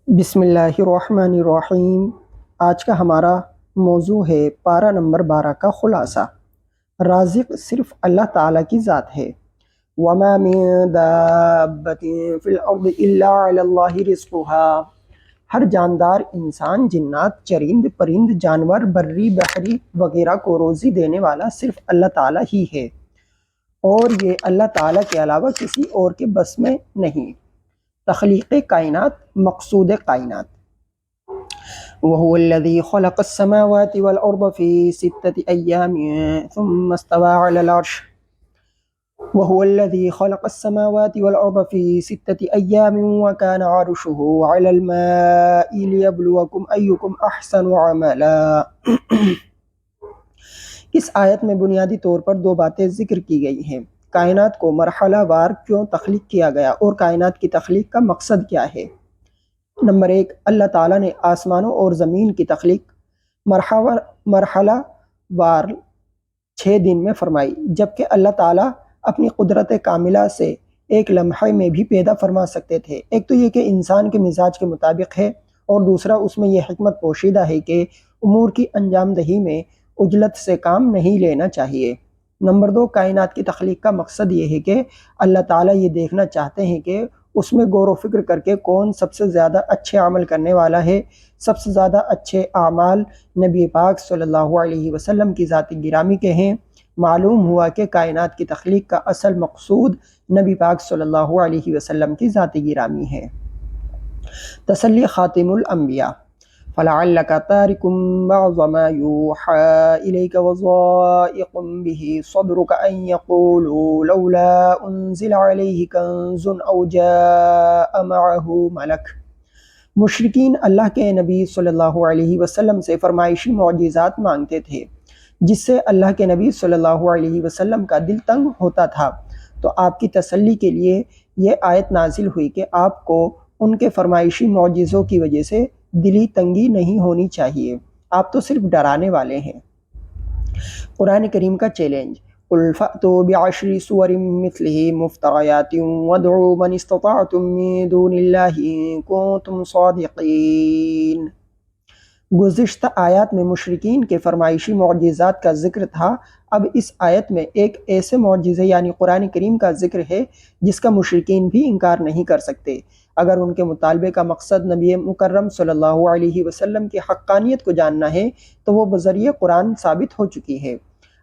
بسم اللہ الرحمن الرحیم۔ آج کا ہمارا موضوع ہے پارہ نمبر 12 کا خلاصہ۔ رازق صرف اللہ تعالیٰ کی ذات ہے۔ وَمَا مِن دَابَّةٍ فِي الْأَرْضِ إِلَّا عَلَى اللَّهِ رِزْقُهَا۔ ہر جاندار، انسان، جنات، چرند، پرند، جانور، بری، بحری وغیرہ کو روزی دینے والا صرف اللہ تعالیٰ ہی ہے، اور یہ اللہ تعالیٰ کے علاوہ کسی اور کے بس میں نہیں۔ تخلیق کائنات، مقصود کائنات۔ وَهُوَ الَّذِي خَلَقَ السَّمَاوَاتِ وَالْأَرْضَ فِي 6 أَيَّامٍ ثُمَّ اسْتَوَى عَلَى الْعَرْشِ وَهُوَ الَّذِي خَلَقَ السَّمَاوَاتِ وَالْأَرْضَ فِي 6 أَيَّامٍ وَكَانَ عَرْشُهُ عَلَى الْمَاءِ لِيَبْلُوَكُمْ أَيُّكُمْ أَحْسَنُ عَمَلًا۔ اس آیت میں بنیادی طور پر دو باتیں ذکر کی گئی ہیں۔ کائنات کو مرحلہ وار کیوں تخلیق کیا گیا اور کائنات کی تخلیق کا مقصد کیا ہے۔ نمبر 1، اللہ تعالیٰ نے آسمانوں اور زمین کی تخلیق مرحلہ وار 6 دن میں فرمائی، جبکہ اللہ تعالیٰ اپنی قدرت کاملہ سے ایک لمحے میں بھی پیدا فرما سکتے تھے۔ ایک تو یہ کہ انسان کے مزاج کے مطابق ہے، اور دوسرا اس میں یہ حکمت پوشیدہ ہے کہ امور کی انجام دہی میں عجلت سے کام نہیں لینا چاہیے۔ نمبر 2، کائنات کی تخلیق کا مقصد یہ ہے کہ اللہ تعالیٰ یہ دیکھنا چاہتے ہیں کہ اس میں غور و فکر کر کے کون سب سے زیادہ اچھے عمل کرنے والا ہے۔ سب سے زیادہ اچھے اعمال نبی پاک صلی اللہ علیہ وسلم کی ذات گرامی کے ہیں۔ معلوم ہوا کہ کائنات کی تخلیق کا اصل مقصود نبی پاک صلی اللہ علیہ وسلم کی ذات گرامی ہے۔ تسلی خاتم الانبیاء۔ فَلَعَلَّكَ تَارِكٌ بَعْضَ مَا يُوحَىٰ إِلَيْكَ وَضَائِقٌ بِهِ صَدْرُكَ أَن يَقُولُوا لَوْلَا أُنزِلَ عَلَيْهِ كَنزٌ أَوْ جَاءَ مَعَهُ مَلَكٌ۔ مشرکین اللہ کے نبی صلی اللہ علیہ وسلم سے فرمائشی معجزات مانگتے تھے، جس سے اللہ کے نبی صلی اللہ علیہ وسلم کا دل تنگ ہوتا تھا۔ تو آپ کی تسلی کے لیے یہ آیت نازل ہوئی کہ آپ کو ان کے فرمائشی معجزوں کی وجہ سے دلی تنگی نہیں ہونی چاہیے، آپ تو صرف ڈرانے والے ہیں۔ قرآن کریم کا چیلنج، قُلْ فَأْتُوا بِعَشْرِ سُوَرٍ مِثْلِهِ مُفْتَرَيَاتٍ وَادْعُوا مَنِ اسْتَطَعْتُم مِّن دُونِ اللَّهِ إِن كُنتُمْ صَادِقِينَ۔ گزشتہ آیات میں مشرکین کے فرمائشی معجزات کا ذکر تھا، اب اس آیت میں ایک ایسے معجزے یعنی قرآن کریم کا ذکر ہے جس کا مشرکین بھی انکار نہیں کر سکتے۔ اگر ان کے مطالبے کا مقصد نبی مکرم صلی اللہ علیہ وسلم کی حقانیت کو جاننا ہے تو وہ بذریعہ قرآن ثابت ہو چکی ہے۔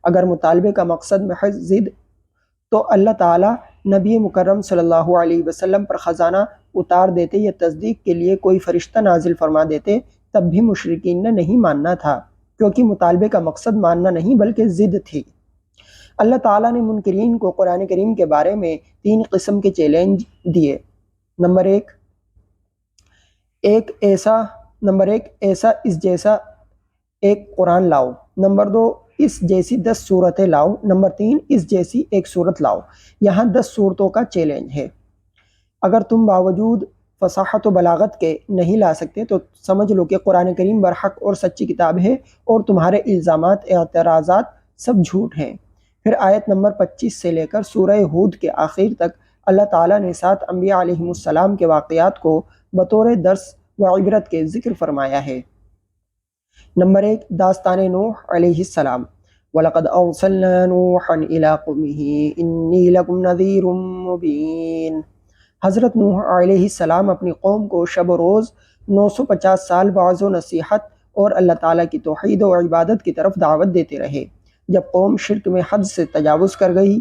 اگر مطالبے کا مقصد محض ضد، تو اللہ تعالیٰ نبی مکرم صلی اللہ علیہ وسلم پر خزانہ اتار دیتے یا تصدیق کے لیے کوئی فرشتہ نازل فرما دیتے، تب بھی مشرکین نے نہیں ماننا تھا، کیونکہ مطالبے کا مقصد ماننا نہیں بلکہ ضد تھی۔ اللہ تعالیٰ نے منکرین کو قرآن کریم کے بارے میں 3 قسم کے چیلنج دیے۔ نمبر 1، ایسا اس جیسا ایک قرآن لاؤ۔ نمبر 2، اس جیسی 10 صورتیں لاؤ۔ نمبر 3، اس جیسی ایک صورت لاؤ۔ یہاں 10 صورتوں کا چیلنج ہے۔ اگر تم باوجود فصاحت و بلاغت کے نہیں لا سکتے تو سمجھ لو کہ قرآن کریم برحق اور سچی کتاب ہے، اور تمہارے الزامات، اعتراضات سب جھوٹ ہیں۔ پھر آیت نمبر 25 سے لے کر سورہ ہود کے آخر تک اللہ تعالیٰ نے 7 انبیاء علیہم السلام کے واقعات کو بطور درس و عبرت کے ذکر فرمایا ہے۔ نمبر 1، داستان نوح علیہ السلام۔ وَلَقَدْ أَرْسَلْنَا نُوحًا إِلَىٰ قَوْمِهِ إِنِّي لَكُمْ نَذِيرٌ مُّبِينٌ۔ حضرت نوح علیہ السلام اپنی قوم کو شب و روز 950 سال وعظ و نصیحت اور اللہ تعالیٰ کی توحید و عبادت کی طرف دعوت دیتے رہے۔ جب قوم شرک میں حد سے تجاوز کر گئی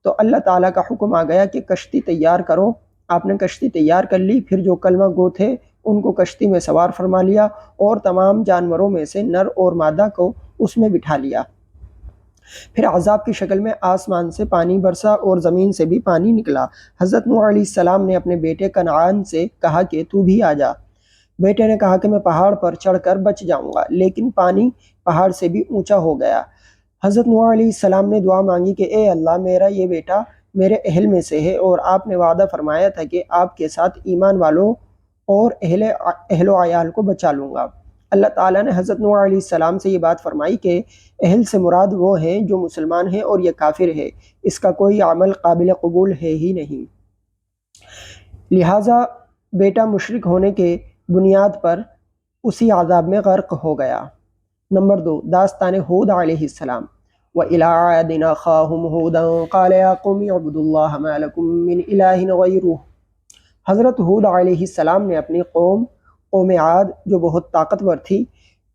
تو اللہ تعالیٰ کا حکم آ گیا کہ کشتی تیار کرو۔ آپ نے کشتی تیار کر لی، پھر جو کلمہ گو تھے ان کو کشتی میں سوار فرما لیا، اور تمام جانوروں میں سے نر اور مادہ کو اس میں بٹھا لیا۔ پھر عذاب کی شکل میں آسمان سے پانی برسا اور زمین سے بھی پانی نکلا۔ حضرت نوح علیہ السلام نے اپنے بیٹے کنعان سے کہا کہ تو بھی آ جا۔ بیٹے نے کہا کہ میں پہاڑ پر چڑھ کر بچ جاؤں گا، لیکن پانی پہاڑ سے بھی اونچا ہو گیا۔ حضرت نوح علیہ السلام نے دعا مانگی کہ اے اللہ، میرا یہ بیٹا میرے اہل میں سے ہے، اور آپ نے وعدہ فرمایا تھا کہ آپ کے ساتھ ایمان والوں اور اہل و عیال کو بچا لوں گا۔ اللہ تعالیٰ نے حضرت نوح علیہ السلام سے یہ بات فرمائی کہ اہل سے مراد وہ ہیں جو مسلمان ہیں اور یہ کافر ہے، اس کا کوئی عمل قابل قبول ہے ہی نہیں۔ لہٰذا بیٹا مشرک ہونے کے بنیاد پر اسی عذاب میں غرق ہو گیا۔ نمبر 2، داستان ہود علیہ السلام۔ وَإِلَىٰ عَادٍ أَخَاهُمْ هُودًا قَالَ يَا قَوْمِ اعْبُدُوا اللَّهَ مَا لَكُم مِّنْ إِلَٰهٍ غَيْرُهُ۔ حضرت ہود علیہ السلام نے اپنی قوم عاد جو بہت طاقتور تھی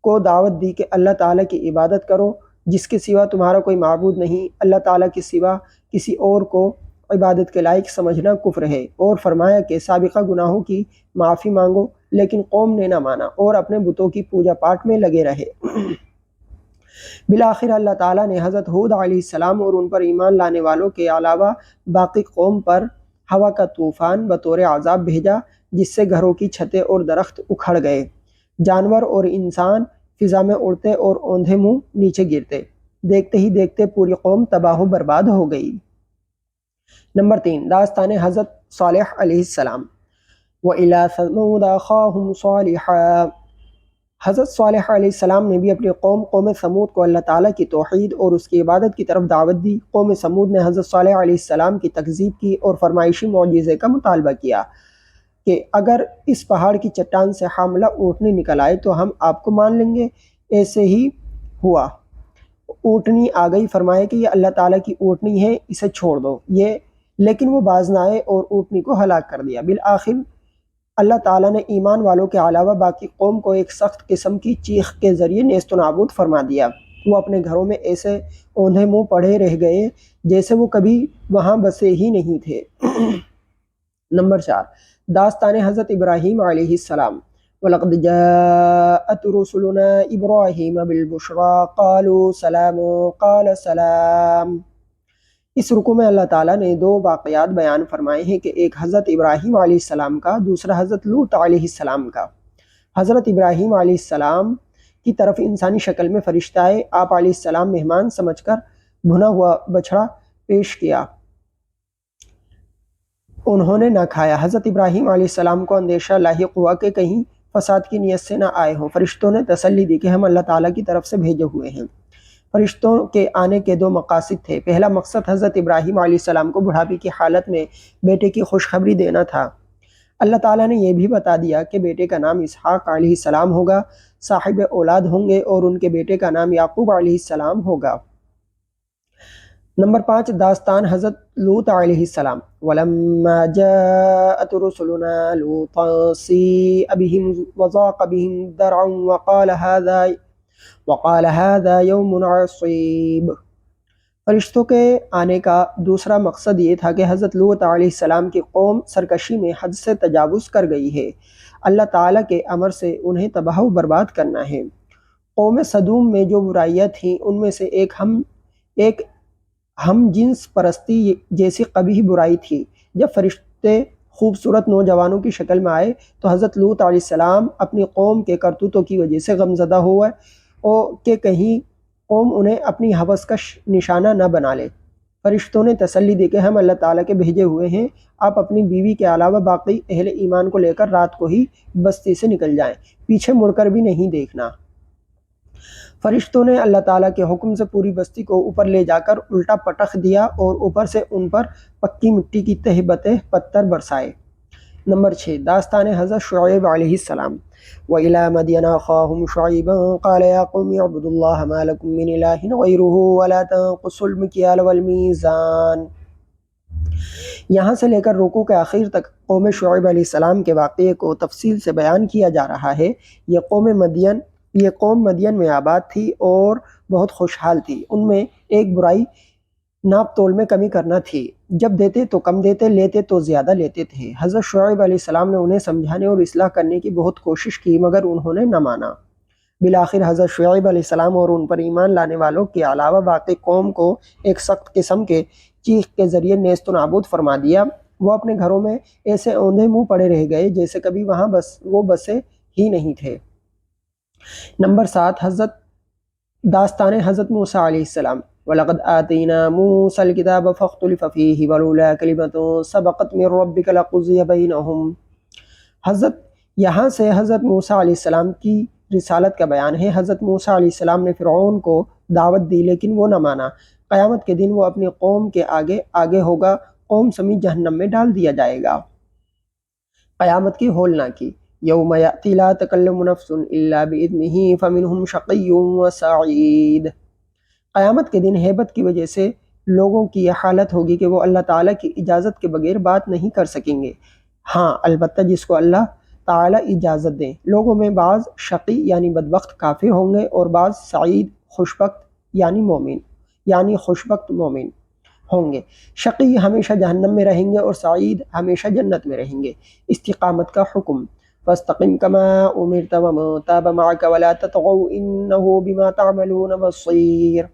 کو دعوت دی کہ اللہ تعالیٰ کی عبادت کرو جس کے سوا تمہارا کوئی معبود نہیں، اللہ تعالیٰ کے سوا کسی اور کو عبادت کے لائق سمجھنا کفر ہے، اور فرمایا کہ سابقہ گناہوں کی معافی مانگو، لیکن قوم نے نہ مانا اور اپنے بتوں کی پوجا پاٹ میں لگے رہے۔ بالآخر اللہ تعالیٰ نے حضرت ہود علیہ السلام اور ان پر ایمان لانے والوں کے علاوہ باقی قوم پر ہوا کا طوفان بطور عذاب بھیجا جس سے گھروں کی چھتیں اور درخت اکھڑ گئے، جانور اور انسان فضا میں اڑتے اور اوندھے منہ نیچے گرتے، دیکھتے ہی دیکھتے پوری قوم تباہ و برباد ہو گئی۔ نمبر 3، داستان حضرت صالح علیہ السلام۔ وَإِلَىٰ ثَمُودَ أَخَاهُمْ صَالِحًا۔ حضرت صالح علیہ السلام نے بھی اپنی قوم سمود کو اللہ تعالیٰ کی توحید اور اس کی عبادت کی طرف دعوت دی۔ قوم سمود نے حضرت صالح علیہ السلام کی تکذیب کی اور فرمائشی معجزے کا مطالبہ کیا کہ اگر اس پہاڑ کی چٹان سے حاملہ اونٹنی نکل آئے تو ہم آپ کو مان لیں گے۔ ایسے ہی ہوا، اونٹنی آ گئی، فرمایا کہ یہ اللہ تعالیٰ کی اونٹنی ہے، اسے چھوڑ دو، لیکن وہ باز نہ آئے اور اونٹنی کو ہلاک کر دیا۔ بالآخر اللہ تعالیٰ نے ایمان والوں کے علاوہ باقی قوم کو ایک سخت قسم کی چیخ کے ذریعے نیست و نابود فرما دیا۔ وہ اپنے گھروں میں ایسے اوندھے منہ پڑے رہ گئے جیسے وہ کبھی وہاں بسے ہی نہیں تھے۔ نمبر 4، داستان حضرت ابراہیم علیہ السلام۔ وَلَقَدْ جَاءَتْ رُسُلُنَا إِبْرَاهِيمَ بِالْبُشْرَىٰ قَالُوا سَلَامٌ قَالَ سَلَامٌ۔ اس رکوع میں اللہ تعالیٰ نے 2 واقعات بیان فرمائے ہیں کہ ایک حضرت ابراہیم علیہ السلام کا، دوسرا حضرت لوط علیہ السلام کا۔ حضرت ابراہیم علیہ السلام کی طرف انسانی شکل میں فرشتہ آئے، آپ علیہ السلام مہمان سمجھ کر بھنا ہوا بچھڑا پیش کیا، انہوں نے نہ کھایا۔ حضرت ابراہیم علیہ السلام کو اندیشہ لاحق ہوا کہ کہیں فساد کی نیت سے نہ آئے ہوں۔ فرشتوں نے تسلی دی کہ ہم اللہ تعالیٰ کی طرف سے بھیجے ہوئے ہیں۔ فرشتوں کے آنے کے 2 مقاصد تھے۔ پہلا مقصد حضرت ابراہیم علیہ السلام کو بڑھاپے کی حالت میں بیٹے کی خوشخبری دینا تھا۔ اللہ تعالیٰ نے یہ بھی بتا دیا کہ بیٹے کا نام اسحاق علیہ السلام ہوگا، صاحب اولاد ہوں گے اور ان کے بیٹے کا نام یعقوب علیہ السلام ہوگا۔ نمبر 5، داستان حضرت لوط علیہ السلام۔ وَلَمَّا جَاءَتْ رُسُلُنَا لُوطًا سِيءَ بِهِمْ وَضَاقَ بِهِمْ ذَرْعًا وقال هذا يوم عصیب۔ فرشتوں کے آنے کا دوسرا مقصد یہ تھا کہ حضرت لوط علیہ السلام کی قوم سرکشی میں حد سے تجاوز کر گئی ہے، اللہ تعالیٰ کے امر سے انہیں تباہ و برباد کرنا ہے۔ قوم صدوم میں جو برائیاں تھیں ان میں سے ایک ہم جنس پرستی جیسی قبیح برائی تھی۔ جب فرشتے خوبصورت نوجوانوں کی شکل میں آئے تو حضرت لوط علیہ السلام اپنی قوم کے کرتوتوں کی وجہ سے غمزدہ ہوئے کہ کہیں قوم انہیں اپنی ہوس کا نشانہ نہ بنا لے۔ فرشتوں نے تسلی دی کہ ہم اللہ تعالیٰ کے بھیجے ہوئے ہیں، آپ اپنی بیوی کے علاوہ باقی اہل ایمان کو لے کر رات کو ہی بستی سے نکل جائیں، پیچھے مڑ کر بھی نہیں دیکھنا۔ فرشتوں نے اللہ تعالیٰ کے حکم سے پوری بستی کو اوپر لے جا کر الٹا پٹخ دیا اور اوپر سے ان پر پکی مٹی کی تہبتیں پتھر برسائے۔ نمبر 6، داستان حضرت شعیب علیہ السلام۔ وَإِلَىٰ مَدْيَنَ أَخَاهُمْ شُعَيْبًا قَالَ يَا قَوْمِ اعْبُدُوا اللَّهَ مَا لَكُم مِّنْ إِلَٰهٍ غَيْرُهُ وَلَا تَنقُصُوا الْمِكْيَالَ وَالْمِيزَانَ۔ یہاں سے لے کر رکوع کے آخر تک قوم شعیب علیہ السلام کے واقعے کو تفصیل سے بیان کیا جا رہا ہے۔ یہ قوم مدین میں آباد تھی اور بہت خوشحال تھی۔ ان میں ایک برائی ناپ تول میں کمی کرنا تھی، جب دیتے تو کم دیتے، لیتے تو زیادہ لیتے تھے۔ حضرت شعیب علیہ السلام نے انہیں سمجھانے اور اصلاح کرنے کی بہت کوشش کی مگر انہوں نے نہ مانا۔ بالآخر حضرت شعیب علیہ السلام اور ان پر ایمان لانے والوں کے علاوہ باقی قوم کو ایک سخت قسم کے چیخ کے ذریعے نیست و نابود فرما دیا۔ وہ اپنے گھروں میں ایسے اوندھے منہ پڑے رہ گئے جیسے کبھی وہاں وہ بسے ہی نہیں تھے۔ نمبر 7، داستان حضرت موسیٰ علیہ السلام۔ وَلَقَدْ آتَيْنَا مُوسَى الْكِتَابَ فَاخْتُلِفَ فِيهِ وَلَوْلَا كَلِمَةٌ سَبَقَتْ مِنْ رَبِّكَ لَقُضِيَ بَيْنَهُمْ۔ یہاں سے حضرت موسیٰ علیہ السلام کی رسالت کا بیان ہے۔ حضرت موسیٰ علیہ السلام نے فرعون کو دعوت دی لیکن وہ نہ مانا۔ قیامت کے دن وہ اپنی قوم کے آگے ہوگا، قوم سمیت جہنم میں ڈال دیا جائے گا۔ قیامت کی ہول نہ کی۔ یوم یأتی لا تکلم نفس الا بإذنہ فمنہم شقی وسعید۔ قیامت کے دن ہیبت کی وجہ سے لوگوں کی یہ حالت ہوگی کہ وہ اللہ تعالیٰ کی اجازت کے بغیر بات نہیں کر سکیں گے، ہاں البتہ جس کو اللہ تعالیٰ اجازت دیں۔ لوگوں میں بعض شقی یعنی بدبخت کافر ہوں گے اور بعض سعید خوشبخت یعنی خوشبخت مومن ہوں گے۔ شقی ہمیشہ جہنم میں رہیں گے اور سعید ہمیشہ جنت میں رہیں گے۔ استقامت کا حکم، فاستقم کما امرت ومن تاب معك ولا تطغوا انه بما تعملون بصیر۔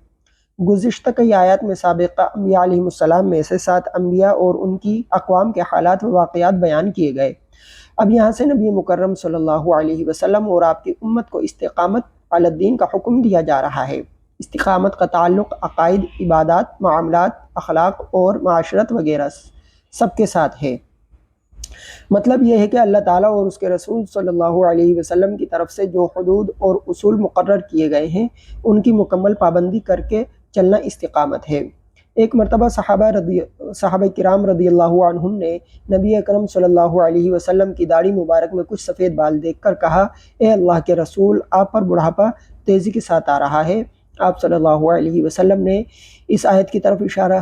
گزشتہ کئی آیات میں سابقہ انبیاء علیہ السلام میں سے 7 انبیاء اور ان کی اقوام کے حالات و واقعات بیان کیے گئے۔ اب یہاں سے نبی مکرم صلی اللہ علیہ وسلم اور آپ کی امت کو استقامت علی الدین کا حکم دیا جا رہا ہے۔ استقامت کا تعلق عقائد، عبادات، معاملات، اخلاق اور معاشرت وغیرہ سب کے ساتھ ہے۔ مطلب یہ ہے کہ اللہ تعالیٰ اور اس کے رسول صلی اللہ علیہ وسلم کی طرف سے جو حدود اور اصول مقرر کیے گئے ہیں ان کی مکمل پابندی کر کے چلنا استقامت ہے۔ ایک مرتبہ صحابہ کرام رضی اللہ عنہم نے نبی اکرم صلی اللہ علیہ وسلم کی داڑھی مبارک میں کچھ سفید بال دیکھ کر کہا، اے اللہ کے رسول، آپ پر بڑھاپا تیزی کے ساتھ آ رہا ہے۔ آپ صلی اللہ علیہ وسلم نے اس آیت کی طرف اشارہ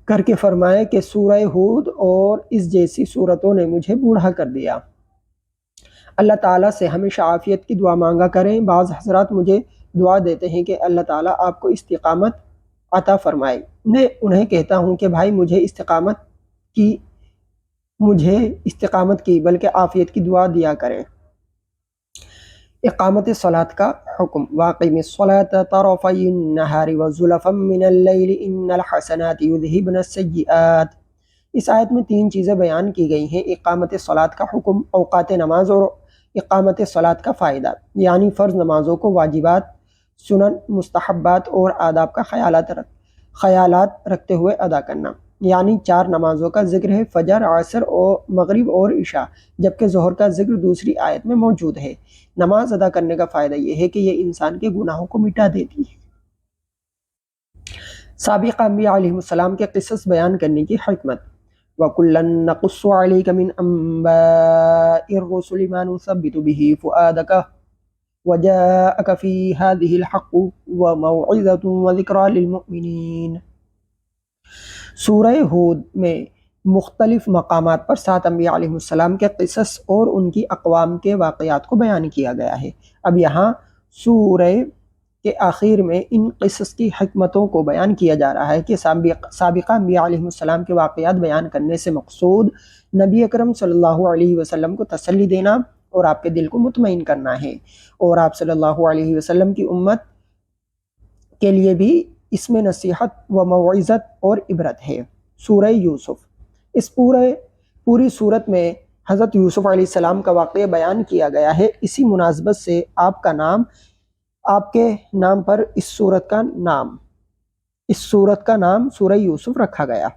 کر کے فرمایا کہ سورہ ہود اور اس جیسی صورتوں نے مجھے بوڑھا کر دیا۔ اللہ تعالیٰ سے ہمیشہ عافیت کی دعا مانگا کریں۔ بعض حضرات مجھے دعا دیتے ہیں کہ اللہ تعالیٰ آپ کو استقامت عطا فرمائے۔ میں انہیں کہتا ہوں کہ بھائی مجھے استقامت کی بلکہ عافیت کی دعا دیا کریں۔ اقامت صلاۃ کا حکم، واقیم الصلاۃ طرفی النہار وزلفا من اللیل ان الحسنات یذہبن السیئات۔ اس آیت میں 3 چیزیں بیان کی گئی ہیں۔ اقامت صلاۃ کا حکم، اوقات نماز اور اقامت صلاۃ کا فائدہ، یعنی فرض نمازوں کو واجبات، سنن، مستحبات اور آداب کا خیالات رکھتے ہوئے ادا کرنا، یعنی 4 نمازوں کا ذکر ہے، فجر، عصر اور مغرب اور عشاء، جبکہ ظہر کا ذکر دوسری آیت میں موجود ہے۔ نماز ادا کرنے کا فائدہ یہ ہے کہ یہ انسان کے گناہوں کو مٹا دیتی ہے۔ سابقہ انبیاء علیہ السلام کے قصص بیان کرنے کی حکمت، وَكُلًّا نَقُصُّ عَلَيْكَ مِنْ أَنْبَاءِ الرُّسُلِ مَا نُثَبِّتُ بِهِ فُؤَادَكَ وَجَاءَكَ فِي هَذِهِ الْحَقُّ وَمَوْعِظَةٌ وَذِكْرَىٰ لِلْمُؤْمِنِينَ۔ سورہ ہود میں مختلف مقامات پر 7 انبیاء علیہ السلام کے قصص اور ان کی اقوام کے واقعات کو بیان کیا گیا ہے۔ اب یہاں سورہ کے آخر میں ان قصص کی حکمتوں کو بیان کیا جا رہا ہے کہ سابقہ انبیاء علیہ السلام کے واقعات بیان کرنے سے مقصود نبی اکرم صلی اللہ علیہ وسلم کو تسلی دینا اور آپ کے دل کو مطمئن کرنا ہے، اور آپ صلی اللہ علیہ وسلم کی امت کے لیے بھی اس میں نصیحت و موعظت اور عبرت ہے۔ سورہ یوسف، اس پوری صورت میں حضرت یوسف علیہ السلام کا واقعہ بیان کیا گیا ہے۔ اسی مناسبت سے آپ کے نام پر اس صورت کا نام سورہ یوسف رکھا گیا۔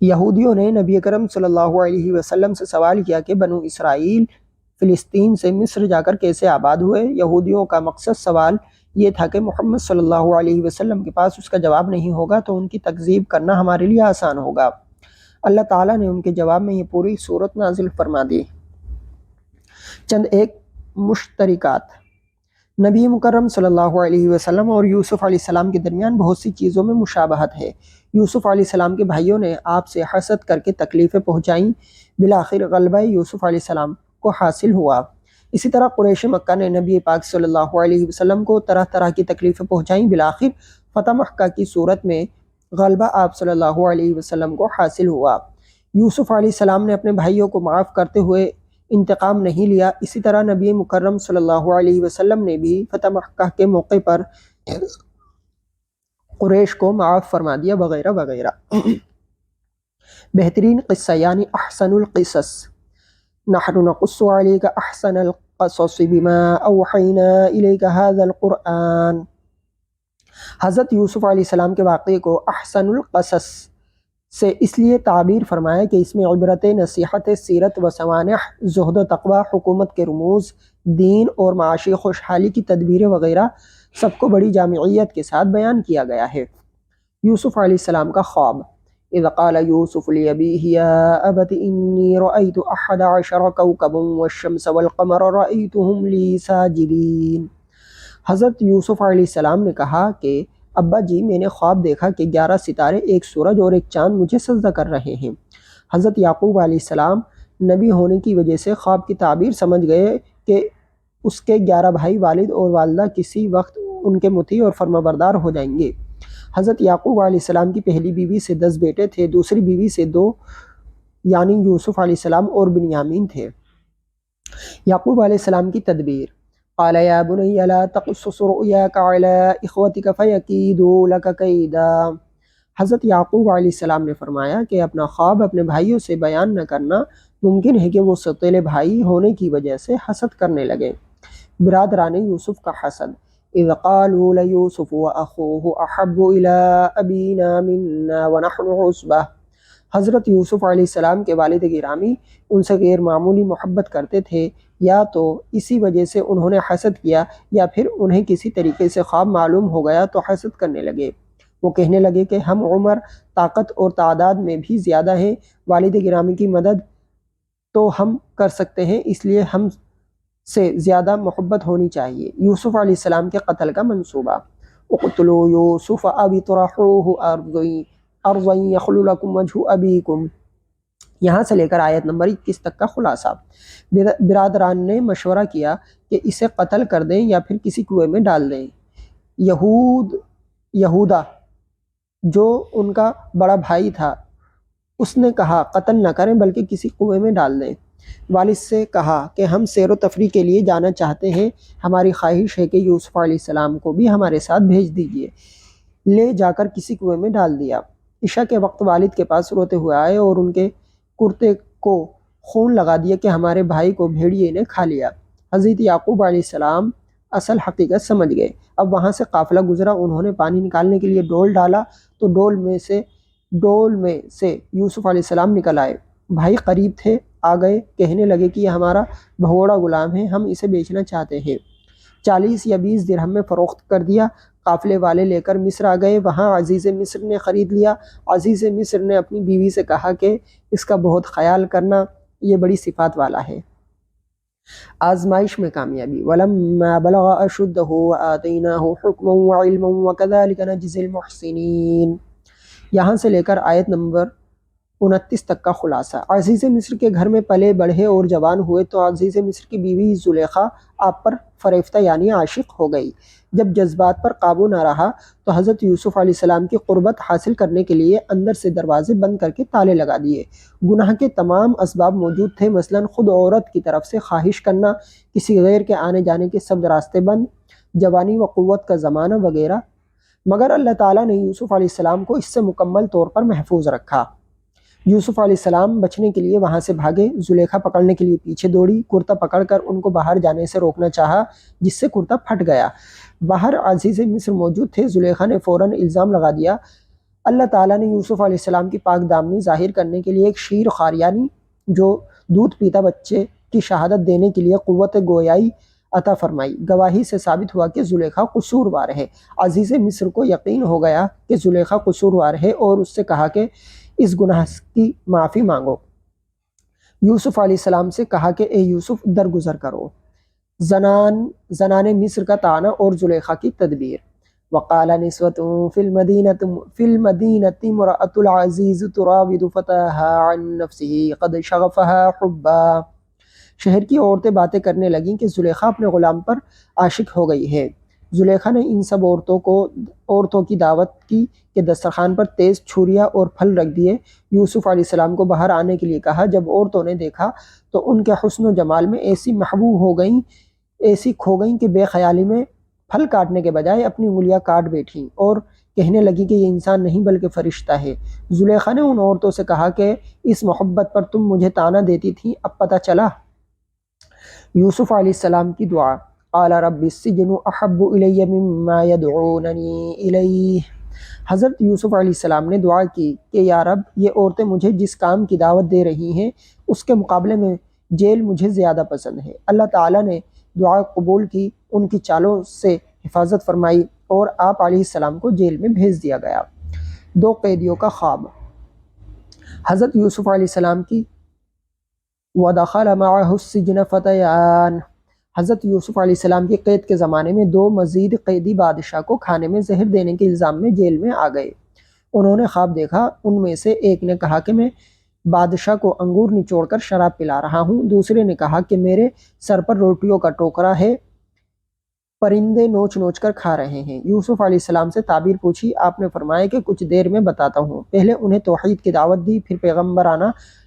یہودیوں نے نبی اکرم صلی اللہ علیہ وسلم سے سوال کیا کہ بنو اسرائیل فلسطین سے مصر جا کر کیسے آباد ہوئے؟ یہودیوں کا مقصد سوال یہ تھا کہ محمد صلی اللہ علیہ وسلم کے پاس اس کا جواب نہیں ہوگا تو ان کی تکذیب کرنا ہمارے لیے آسان ہوگا۔ اللہ تعالیٰ نے ان کے جواب میں یہ پوری صورت نازل فرما دی۔ چند ایک مشترکات، نبی مکرم صلی اللہ علیہ وسلم اور یوسف علیہ السلام کے درمیان بہت سی چیزوں میں مشابہت ہے۔ یوسف علیہ السلام کے بھائیوں نے آپ سے حسد کر کے تکلیفیں پہنچائیں، بالآخر غلبہ یوسف علیہ السلام کو حاصل ہوا۔ اسی طرح قریش مکہ نے نبی پاک صلی اللہ علیہ وسلم کو طرح طرح کی تکلیفیں پہنچائیں، بالآخر فتح مکہ کی صورت میں غلبہ آپ صلی اللہ علیہ وسلم کو حاصل ہوا۔ یوسف علیہ السلام نے اپنے بھائیوں کو معاف کرتے ہوئے انتقام نہیں لیا، اسی طرح نبی مکرم صلی اللہ علیہ وسلم نے بھی فتح مکہ کے موقع پر قریش کو معاف فرما دیا، وغیرہ وغیرہ۔ بہترین قصہ یعنی احسن القصص، نحن نقص علیک احسن القصص بما اوحینا الیک هذا القرآن۔ حضرت یوسف علیہ السلام کے واقعے کو احسن القصص سے اس لیے تعبیر فرمایا کہ اس میں عبرت، نصیحت، سیرت و سوانح، زہد و تقوی، حکومت کے رموز، دین اور معاشی خوشحالی کی تدبیریں وغیرہ سب کو بڑی جامعیت کے ساتھ بیان کیا گیا ہے۔ یوسف علیہ السلام کا خواب، اذ قال یوسف لأبیہ یا ابت انی رأیت 11 کوکبا والشمس والقمر رأیتهم لی ساجدین۔ حضرت یوسف علیہ السلام نے کہا کہ ابا جی، میں نے خواب دیکھا کہ 11 ستارے، ایک سورج اور ایک چاند مجھے سجدہ کر رہے ہیں۔ حضرت یعقوب علیہ السلام نبی ہونے کی وجہ سے خواب کی تعبیر سمجھ گئے کہ اس کے 11 بھائی والد اور والدہ کسی وقت ان کے مطیع اور فرمانبردار ہو جائیں گے۔ حضرت یعقوب علیہ السلام کی پہلی بیوی سے 10 بیٹے تھے، دوسری بیوی سے 2 یعنی یوسف علیہ السلام اور بنیامین تھے۔ یعقوب علیہ السلام کی تدبیر: قال یا بنی لا تقصص رؤیاک علی اخوتک فیکیدوا لک کیدا۔ حضرت یعقوب علیہ السلام نے فرمایا کہ اپنا خواب اپنے بھائیوں سے بیان نہ کرنا، ممکن ہے کہ وہ سوتیلے بھائی ہونے کی وجہ سے حسد کرنے لگے۔ برادران یوسف کا حسد: اذ قالوا لیوسف واخوہ احب الی ابینا منا ونحن عصبہ۔ حضرت یوسف علیہ السلام کے والد گرامی ان سے غیر معمولی محبت کرتے تھے، یا تو اسی وجہ سے انہوں نے حسد کیا، یا پھر انہیں کسی طریقے سے خواب معلوم ہو گیا تو حسد کرنے لگے۔ وہ کہنے لگے کہ ہم عمر، طاقت اور تعداد میں بھی زیادہ ہیں، والد گرامی کی مدد تو ہم کر سکتے ہیں، اس لیے ہم سے زیادہ محبت ہونی چاہیے۔ یوسف علیہ السلام کے قتل کا منصوبہ: اقتلوا یوسف او اطرحوہ ارضا یخل لکم وجہ ابیکم۔ یہاں سے لے کر آیت نمبر 21 تک کا خلاصہ۔ برادران نے مشورہ کیا کہ اسے قتل کر دیں یا پھر کسی کنویں میں ڈال دیں۔ یہودا جو ان کا بڑا بھائی تھا، اس نے کہا قتل نہ کریں بلکہ کسی کنویں میں ڈال دیں۔ والد سے کہا کہ ہم سیر و تفریح کے لیے جانا چاہتے ہیں، ہماری خواہش ہے کہ یوسف علیہ السلام کو بھی ہمارے ساتھ بھیج دیجیے۔ لے جا کر کسی کنویں میں ڈال دیا۔ عشاء کے وقت والد کے پاس روتے ہوئے آئے اور ان کے کرتے کو خون لگا دیا کہ ہمارے بھائی کو بھیڑیے نے کھا لیا۔ حضرت یعقوب علیہ السلام اصل حقیقت سمجھ گئے۔ اب وہاں سے قافلہ گزرا، انہوں نے پانی نکالنے کے لیے ڈول ڈالا تو ڈول میں سے یوسف علیہ السلام نکل آئے۔ بھائی قریب تھے، آ گئے، کہنے لگے کہ یہ ہمارا بھگوڑا غلام ہے، ہم اسے بیچنا چاہتے ہیں۔ 40 یا 20 درہم میں فروخت کر دیا۔ قافلے والے لے کر مصر آ گئے، وہاں عزیز مصر نے خرید لیا۔ عزیز مصر نے اپنی بیوی سے کہا کہ اس کا بہت خیال کرنا، یہ بڑی صفات والا ہے۔ آزمائش میں کامیابی: وَلَمَّا بَلَغَ أَشُدَّهُ وَآتَيْنَاهُ حُكْمًا وَعِلْمًا وَكَذَلِكَ نَجْزِي الْمُحْسِنِينَ۔ یہاں سے لے کر آیت نمبر 29 تک کا خلاصہ۔ عزیز مصر کے گھر میں پلے بڑھے اور جوان ہوئے تو عزیز مصر کی بیوی زلیخا آپ پر فریفتہ یعنی عاشق ہو گئی۔ جب جذبات پر قابو نہ رہا تو حضرت یوسف علیہ السلام کی قربت حاصل کرنے کے لیے اندر سے دروازے بند کر کے تالے لگا دیے۔ گناہ کے تمام اسباب موجود تھے، مثلا خود عورت کی طرف سے خواہش کرنا، کسی غیر کے آنے جانے کے سب راستے بند، جوانی و قوت کا زمانہ وغیرہ، مگر اللہ تعالیٰ نے یوسف علیہ السلام کو اس سے مکمل طور پر محفوظ رکھا۔ یوسف علیہ السلام بچنے کے لیے وہاں سے بھاگے، زلیخا پکڑنے کے لیے پیچھے دوڑی، کرتا پکڑ کر ان کو باہر جانے سے روکنا چاہا، جس سے کرتا پھٹ گیا۔ باہر عزیز مصر موجود تھے، زلیخا نے فوراً الزام لگا دیا۔ اللہ تعالیٰ نے یوسف علیہ السلام کی پاک دامنی ظاہر کرنے کے لیے ایک شیر خاریانی جو دودھ پیتا بچے کی شہادت دینے کے لیے قوت گویائی عطا فرمائی۔ گواہی سے ثابت ہوا کہ زلیخا قصوروار ہے۔ عزیز مصر کو یقین ہو گیا کہ زلیخا قصوروار ہے اور اس سے کہا کہ اس گناہ کی معافی مانگو۔ یوسف علیہ السلام سے کہا کہ اے یوسف درگزر کرو۔ زنان مصر کا طعنہ اور زلیخا کی تدبیر۔ وقال نسوة في المدينة امرأة العزيز تراود فتاها عن نفسه قد شغفها حبا۔ شہر کی عورتیں باتیں کرنے لگیں کہ زلیخا اپنے غلام پر عاشق ہو گئی ہے۔ زلیخا نے ان سب عورتوں کی دعوت کی کہ دسترخوان پر تیز چھریاں اور پھل رکھ دیے۔ یوسف علیہ السلام کو باہر آنے کے لیے کہا۔ جب عورتوں نے دیکھا تو ان کے حسن و جمال میں ایسی محبوب ہو گئیں، ایسی کھو گئیں کہ بے خیالی میں پھل کاٹنے کے بجائے اپنی انگلیاں کاٹ بیٹھیں اور کہنے لگی کہ یہ انسان نہیں بلکہ فرشتہ ہے۔ زلیخا نے ان عورتوں سے کہا کہ اس محبت پر تم مجھے طعنہ دیتی تھی، اب پتہ چلا۔ یوسف علیہ السلام کی دعا: قال رب السجن احب الی مما یدعوننی الیہ۔ حضرت یوسف علیہ السلام نے دعا کی کہ یا رب، یہ عورتیں مجھے جس کام کی دعوت دے رہی ہیں اس کے مقابلے میں جیل مجھے زیادہ پسند ہے۔ اللہ تعالیٰ نے دعا قبول کی، ان کی چالوں سے حفاظت فرمائی اور آپ علیہ السلام کو جیل میں بھیج دیا گیا۔ 2 قیدیوں کا خواب۔ حضرت یوسف علیہ السلام کی وَدَخَلَ مَعَهُ السِّجْنَ فَتَيَانِ، حضرت یوسف علیہ السلام کی قید کے زمانے میں دو مزید قیدی بادشاہ کو کھانے میں زہر دینے کے الزام میں جیل میں آ گئے۔ انہوں نے خواب دیکھا، ان میں سے ایک نے کہا کہ میں بادشاہ کو انگور نچوڑ کر شراب پلا رہا ہوں، دوسرے نے کہا کہ میرے سر پر روٹیوں کا ٹوکرا ہے، پرندے نوچ نوچ کر کھا رہے ہیں۔ یوسف علیہ السلام سے تعبیر پوچھی، آپ نے فرمایا کہ کچھ دیر میں بتاتا ہوں۔ پہلے انہیں توحید کی دعوت دی، پھر پیغمبرانہ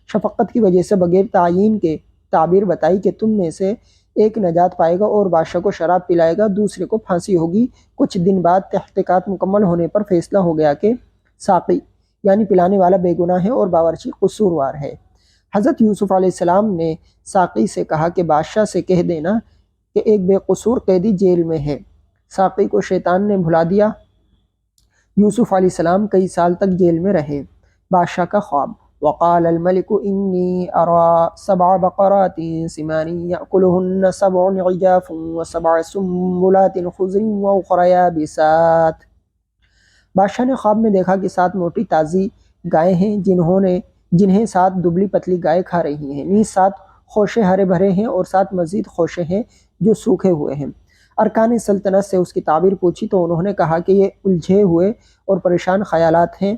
شفقت کی وجہ سے بغیر تعیین کے تعبیر بتائی کہ تم میں سے ایک نجات پائے گا اور بادشاہ کو شراب پلائے گا، دوسرے کو پھانسی ہوگی۔ کچھ دن بعد تحقیقات مکمل ہونے پر فیصلہ ہو گیا کہ ساقی یعنی پلانے والا بے گناہ ہے اور باورچی قصوروار ہے۔ حضرت یوسف علیہ السلام نے ساقی سے کہا کہ بادشاہ سے کہہ دینا کہ ایک بے قصور قیدی جیل میں ہے۔ ساقی کو شیطان نے بھلا دیا۔ یوسف علیہ السلام کئی سال تک جیل میں رہے۔ بادشاہ کا خواب، وقال الملك إني أرى 7 بقرات سمان يأكلهن 7 عجاف و7 سنبلات خضر وأخرى يابسات۔ بادشاہ نے خواب میں دیکھا کہ 7 موٹی تازی گائے ہیں جنہیں 7 دبلی پتلی گائے کھا رہی ہیں، نیز 7 خوشے ہرے بھرے ہیں اور 7 مزید خوشے ہیں جو سوکھے ہوئے ہیں۔ ارکان سلطنت سے اس کی تعبیر پوچھی تو انہوں نے کہا کہ یہ الجھے ہوئے اور پریشان خیالات ہیں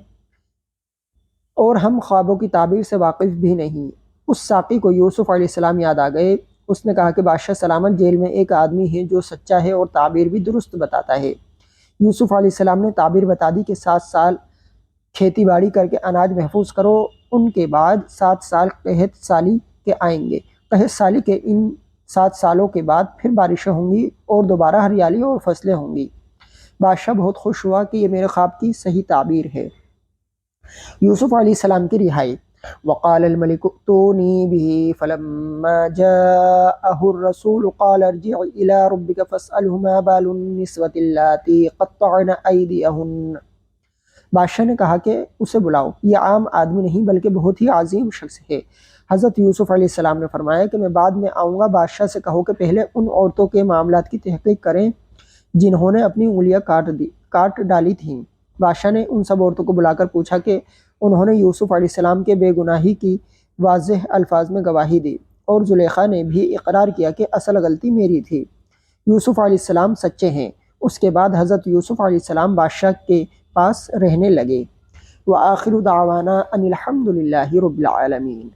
اور ہم خوابوں کی تعبیر سے واقف بھی نہیں۔ اس ساقی کو یوسف علیہ السلام یاد آ گئے۔ اس نے کہا کہ بادشاہ سلامت، جیل میں ایک آدمی ہے جو سچا ہے اور تعبیر بھی درست بتاتا ہے۔ یوسف علیہ السلام نے تعبیر بتا دی کہ 7 سال کھیتی باڑی کر کے اناج محفوظ کرو، ان کے بعد 7 سال قحط سالی کے آئیں گے۔ قحط سالی کے ان 7 سالوں کے بعد پھر بارشیں ہوں گی اور دوبارہ ہریالی اور فصلیں ہوں گی۔ بادشاہ بہت خوش ہوا کہ یہ میرے خواب کی صحیح تعبیر ہے۔ یوسف علیہ السلام کی رہائی، وقال الملك ائتوني به فلما جاءه الرسول قال ارجع الى ربك فاسأله ما بال النسوة اللاتي قطعن أيديهن۔ بادشاہ نے کہا کہ اسے بلاؤ، یہ عام آدمی نہیں بلکہ بہت ہی عظیم شخص ہے۔ حضرت یوسف علیہ السلام نے فرمایا کہ میں بعد میں آؤں گا۔ بادشاہ سے کہو کہ پہلے ان عورتوں کے معاملات کی تحقیق کریں جنہوں نے اپنی انگلیاں کاٹ ڈالی تھیں۔ بادشاہ نے ان سب عورتوں کو بلا کر پوچھا کہ انہوں نے یوسف علیہ السلام کے بے گناہی کی واضح الفاظ میں گواہی دی، اور زلیخا نے بھی اقرار کیا کہ اصل غلطی میری تھی۔ یوسف علیہ السلام سچے ہیں۔ اس کے بعد حضرت یوسف علیہ السلام بادشاہ کے پاس رہنے لگے۔ وآخر دعوانا ان الحمد للہ رب العالمین۔